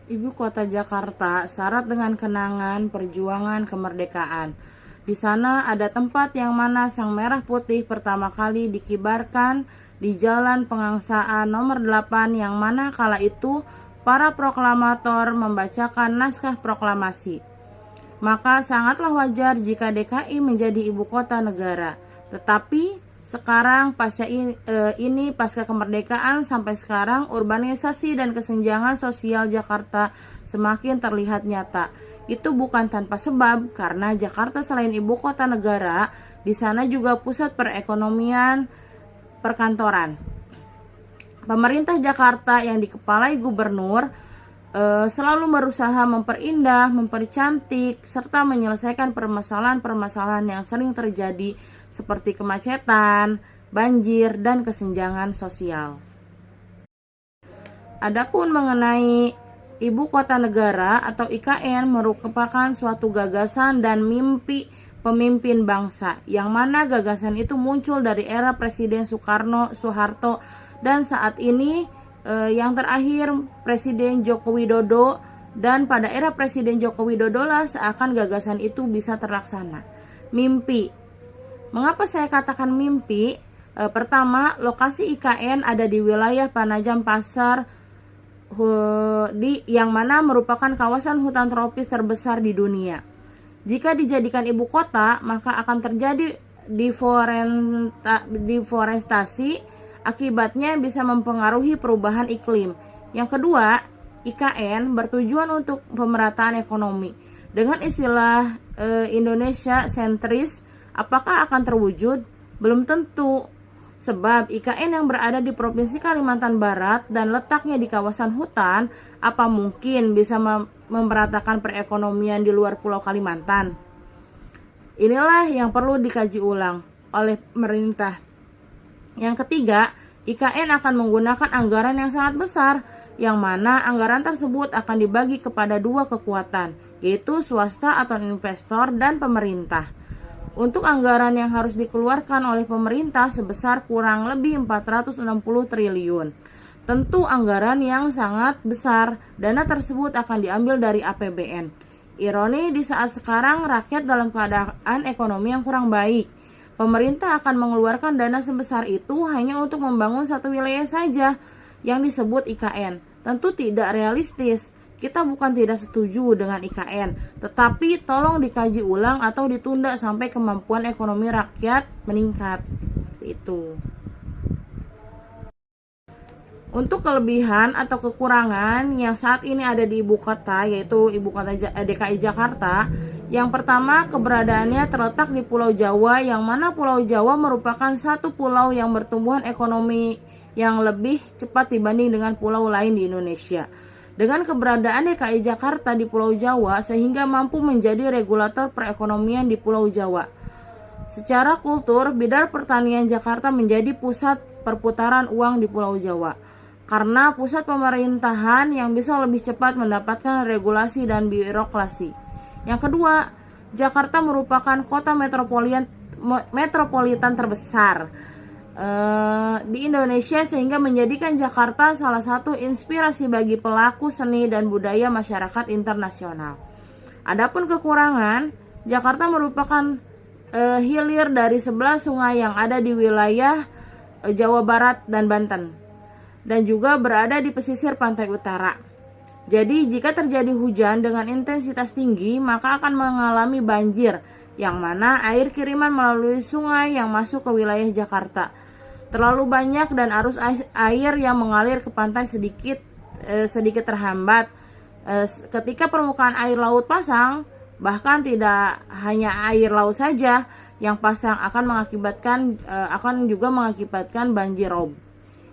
Ibu kota Jakarta syarat dengan kenangan perjuangan kemerdekaan. Di sana ada tempat yang mana sang merah putih pertama kali dikibarkan di Jalan Pengangsaan nomor 8, yang mana kala itu para proklamator membacakan naskah proklamasi. Maka sangatlah wajar jika DKI menjadi ibu kota negara. Tetapi sekarang pasca kemerdekaan sampai sekarang, urbanisasi dan kesenjangan sosial Jakarta semakin terlihat nyata. Itu bukan tanpa sebab, karena Jakarta selain ibu kota negara, di sana juga pusat perekonomian, perkantoran. Pemerintah Jakarta yang dikepalai gubernur selalu berusaha memperindah, mempercantik, serta menyelesaikan permasalahan-permasalahan yang sering terjadi seperti kemacetan, banjir, dan kesenjangan sosial. Adapun mengenai ibu kota negara atau IKN merupakan suatu gagasan dan mimpi pemimpin bangsa, yang mana gagasan itu muncul dari era Presiden Soeharto, dan saat ini yang terakhir Presiden Joko Widodo, dan pada era Presiden Joko Widodo lah seakan gagasan itu bisa terlaksana. Mimpi. Mengapa saya katakan mimpi? Pertama, lokasi IKN ada di wilayah Panajam Pasar, yang mana merupakan kawasan hutan tropis terbesar di dunia. Jika dijadikan ibu kota, maka akan terjadi deforestasi, akibatnya bisa mempengaruhi perubahan iklim. Yang kedua, IKN bertujuan untuk pemerataan ekonomi. Dengan istilah Indonesia sentris, apakah akan terwujud? Belum tentu, sebab IKN yang berada di Provinsi Kalimantan Barat dan letaknya di kawasan hutan, apa mungkin bisa memeratakan perekonomian di luar Pulau Kalimantan? Inilah yang perlu dikaji ulang oleh pemerintah. Yang ketiga, IKN akan menggunakan anggaran yang sangat besar, yang mana anggaran tersebut akan dibagi kepada dua kekuatan, yaitu swasta atau investor dan pemerintah. Untuk anggaran yang harus dikeluarkan oleh pemerintah sebesar kurang lebih 460 triliun. Tentu anggaran yang sangat besar, dana tersebut akan diambil dari APBN. Ironi di saat sekarang rakyat dalam keadaan ekonomi yang kurang baik. Pemerintah akan mengeluarkan dana sebesar itu hanya untuk membangun satu wilayah saja yang disebut IKN. Tentu tidak realistis. Kita bukan tidak setuju dengan IKN, tetapi tolong dikaji ulang atau ditunda sampai kemampuan ekonomi rakyat meningkat. Itu. Untuk kelebihan atau kekurangan yang saat ini ada di ibu kota, yaitu ibu kota DKI Jakarta, yang pertama, keberadaannya terletak di Pulau Jawa, yang mana Pulau Jawa merupakan satu pulau yang bertumbuhan ekonomi yang lebih cepat dibanding dengan pulau lain di Indonesia. Dengan keberadaan DKI Jakarta di Pulau Jawa, sehingga mampu menjadi regulator perekonomian di Pulau Jawa. Secara kultur, bidang pertanian Jakarta menjadi pusat perputaran uang di Pulau Jawa, karena pusat pemerintahan yang bisa lebih cepat mendapatkan regulasi dan birokrasi. Yang kedua, Jakarta merupakan kota metropolitan terbesar di Indonesia, sehingga menjadikan Jakarta salah satu inspirasi bagi pelaku seni dan budaya masyarakat internasional. Adapun kekurangan, Jakarta merupakan hilir dari 11 sungai yang ada di wilayah Jawa Barat dan Banten, dan juga berada di pesisir pantai utara. Jadi jika terjadi hujan dengan intensitas tinggi, maka akan mengalami banjir, yang mana air kiriman melalui sungai yang masuk ke wilayah Jakarta terlalu banyak dan arus air yang mengalir ke pantai sedikit terhambat. Ketika permukaan air laut pasang, bahkan tidak hanya air laut saja yang pasang akan juga mengakibatkan banjir rob.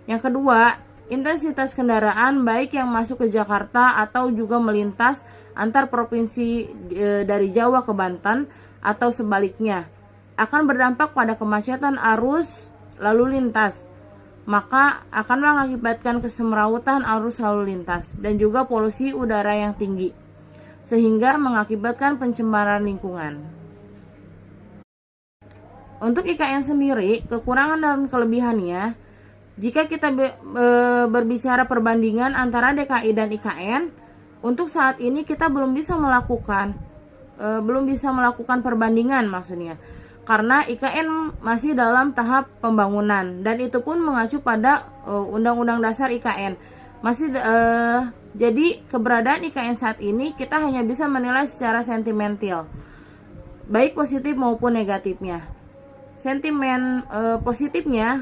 Yang kedua, intensitas kendaraan baik yang masuk ke Jakarta atau juga melintas antar provinsi dari Jawa ke Banten atau sebaliknya akan berdampak pada kemacetan arus lalu lintas, maka akan mengakibatkan kesemrawutan arus lalu lintas dan juga polusi udara yang tinggi, sehingga mengakibatkan pencemaran lingkungan. Untuk IKN sendiri, kekurangan dan kelebihannya, jika kita berbicara perbandingan antara DKI dan IKN, untuk saat ini kita belum bisa melakukan perbandingan maksudnya, karena IKN masih dalam tahap pembangunan dan itu pun mengacu pada Undang-Undang Dasar IKN. Jadi keberadaan IKN saat ini kita hanya bisa menilai secara sentimental, baik positif maupun negatifnya. Sentimen positifnya,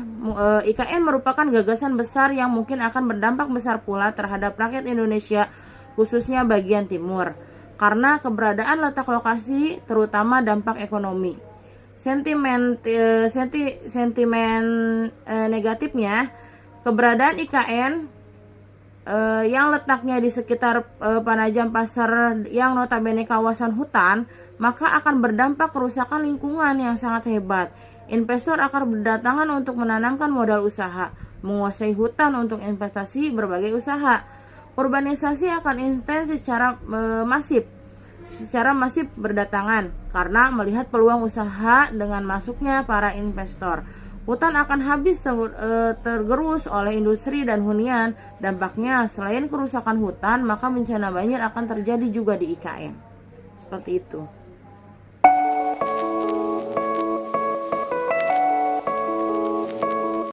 IKN merupakan gagasan besar yang mungkin akan berdampak besar pula terhadap rakyat Indonesia, khususnya bagian timur, karena keberadaan letak lokasi terutama dampak ekonomi. Sentimen negatifnya, keberadaan IKN yang letaknya di sekitar Panajam Pasar yang notabene kawasan hutan, maka akan berdampak kerusakan lingkungan yang sangat hebat. Investor akan berdatangan untuk menanamkan modal usaha, menguasai hutan untuk investasi berbagai usaha. Urbanisasi akan intens secara masif berdatangan karena melihat peluang usaha dengan masuknya para investor. Hutan akan habis tergerus oleh industri dan hunian. Dampaknya selain kerusakan hutan, maka bencana banjir akan terjadi juga di IKN. Seperti itu.